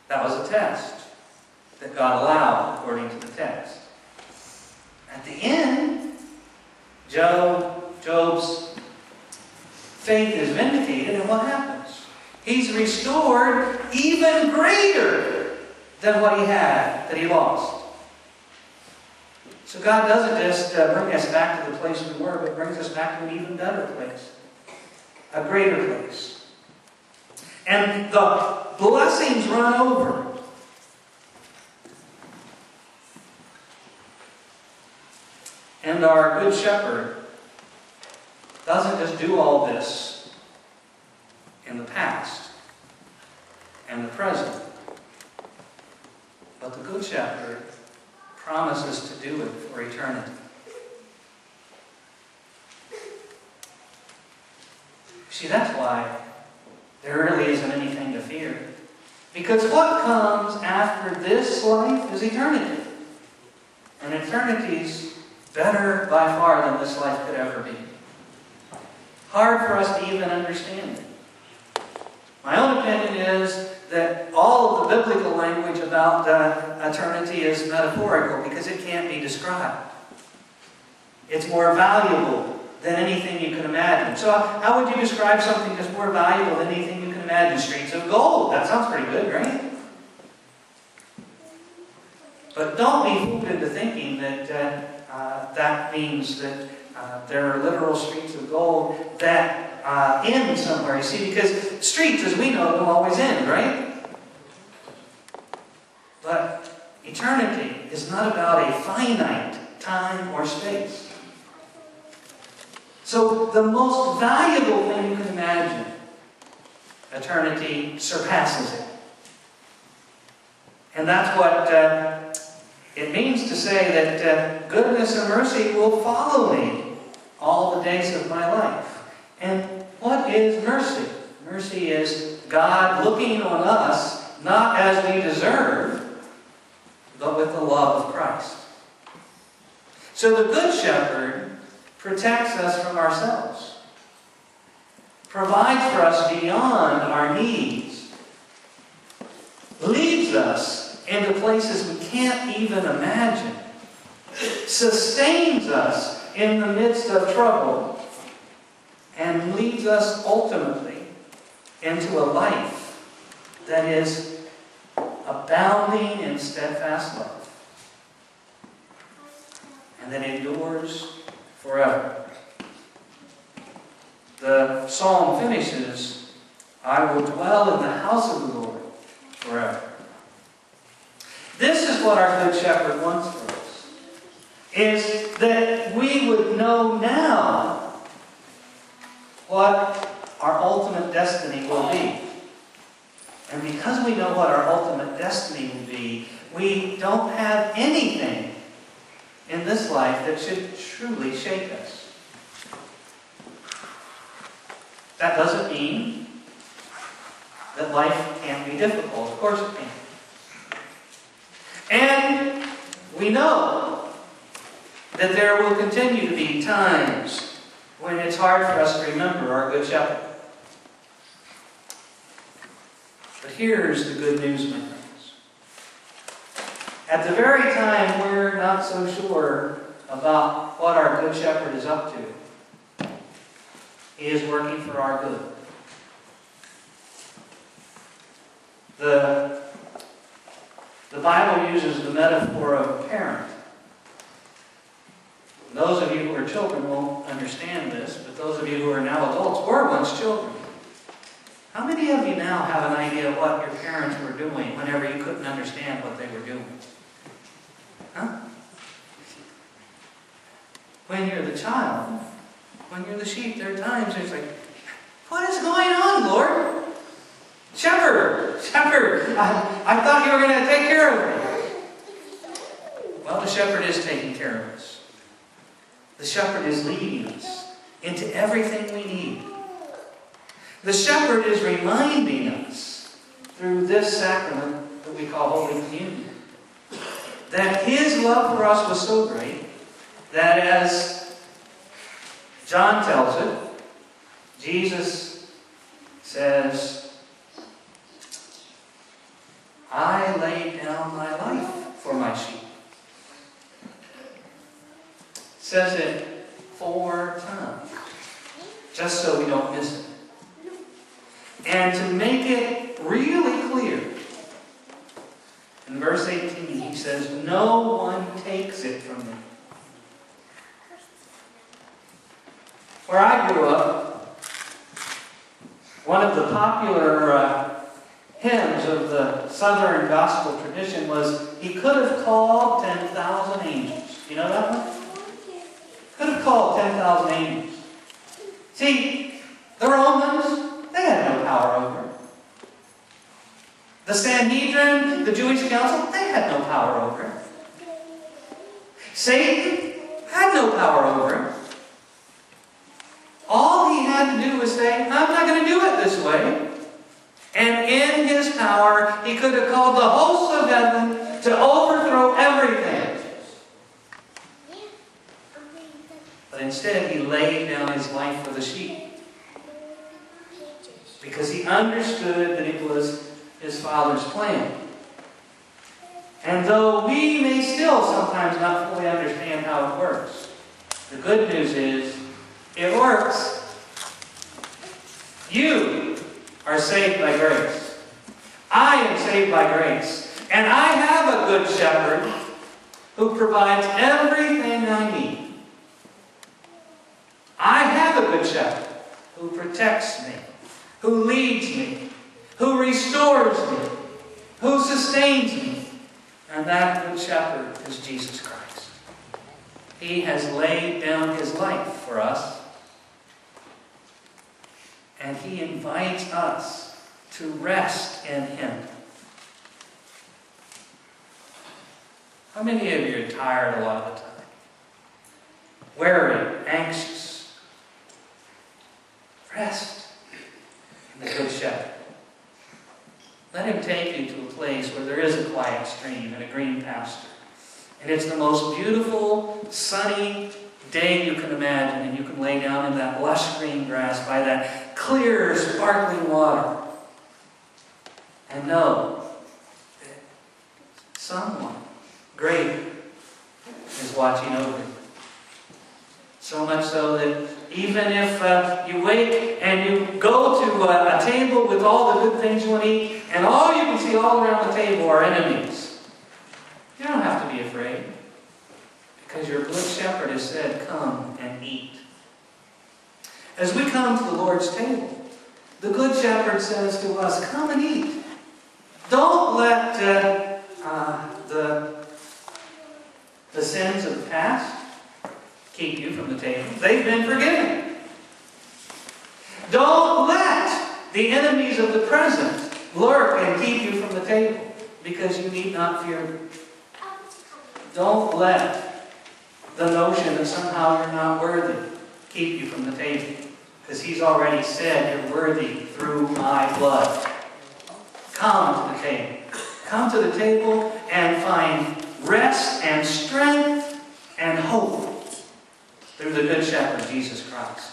That was a test that God allowed according to the text. At the end, Job's faith is vindicated, and what happens? He's restored even greater than what he had that he lost. So God doesn't just bring us back to the place we were, but brings us back to an even better place. A greater place. And the blessings run over. And our Good Shepherd doesn't just do all this in the past and the present, but the Good Shepherd promises to do it for eternity. See, that's why there really isn't anything to fear. Because what comes after this life is eternity. And eternity's better by far than this life could ever be. Hard for us to even understand it. My own opinion is that all of the biblical language about eternity is metaphorical because it can't be described. It's more valuable than anything you can imagine. So how would you describe something that's more valuable than anything you can imagine? Streets of gold. That sounds pretty good, right? But don't be fooled into thinking that that means that there are literal streets of gold that end somewhere. You see, because streets, as we know, will always end, right? But eternity is not about a finite time or space. So the most valuable thing you can imagine, eternity surpasses it. And that's what it means to say that goodness and mercy will follow me all the days of my life. And what is mercy? Mercy is God looking on us, not as we deserve, but with the love of Christ. So the Good Shepherd protects us from ourselves, provides for us beyond our needs, leads us into places we can't even imagine, sustains us in the midst of trouble, and leads us ultimately into a life that is abounding in steadfast love and that endures forever. The psalm finishes, I will dwell in the house of the Lord forever. This is what our Good Shepherd wants for us, is that we would know now what our ultimate destiny will be. And because we know what our ultimate destiny will be, we don't have anything in this life that should truly shake us. That doesn't mean that life can't be difficult. Of course it can. And we know that there will continue to be times when it's hard for us to remember our Good Shepherd. But here's the good news, my friends. At the very time we're not so sure about what our Good Shepherd is up to, He is working for our good. The Bible uses the metaphor of a parent. Those of you who are children won't understand this, but those of you who are now adults were once children. How many of you now have an idea of what your parents were doing whenever you couldn't understand what they were doing? Huh? When you're the child, when you're the sheep, there are times it's like, what is going on, Lord? Shepherd, shepherd, I thought you were going to take care of me. Well, the shepherd is taking care of us. The shepherd is leading us into everything we need. The shepherd is reminding us through this sacrament that we call Holy Communion that His love for us was so great that, as John tells it, Jesus says, I down my life for my sheep. Says it 4 times, just so we don't miss it. And to make it really clear, in verse 18 he says, no one takes it from me. Where I grew up, one of the popular hymns of the Southern gospel tradition was, he could have called 10,000 angels. You know that one? Could have called 10,000 angels. See, the Romans, they had no power over it. The Sanhedrin, the Jewish council, they had no power over it. Satan had no power over it. All he had to do was say, I'm not going to do it this way. And in his power, he could have called the hosts of heaven to overthrow everything. But instead, he laid down his life for the sheep. Because he understood that it was his Father's plan. And though we may still sometimes not fully understand how it works, the good news is, it works. You are saved by grace. I am saved by grace. And I have a good shepherd who provides everything I need. I have a good shepherd who protects me, who leads me, who restores me, who sustains me. And that good shepherd is Jesus Christ. He has laid down his life for us. And he invites us to rest in him. How many of you are tired a lot of the time? Weary, anxious. Rest in the Good Shepherd. Let him take you to a place where there is a quiet stream and a green pasture. And it's the most beautiful, sunny day you can imagine. And you can lay down in that lush green grass by that clear, sparkling water. And know that someone greater is watching over you. So much so that even if you wake and you go to a table with all the good things you want to eat, and all you can see all around the table are enemies, you don't have to be afraid. Because your good shepherd has said, come and eat. As we come to the Lord's table, the good shepherd says to us, come and eat. Don't let the sins of the past keep you from the table. They've been forgiven. Don't let the enemies of the present lurk and keep you from the table, because you need not fear them. Don't let the notion that somehow you're not worthy keep you from the table, because he's already said you're worthy through my blood. Come to the table. Come to the table and find rest and strength and hope through the Good Shepherd, Jesus Christ.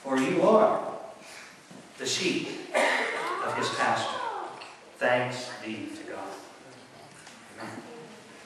For you are the sheep of his pasture. Thanks be to God.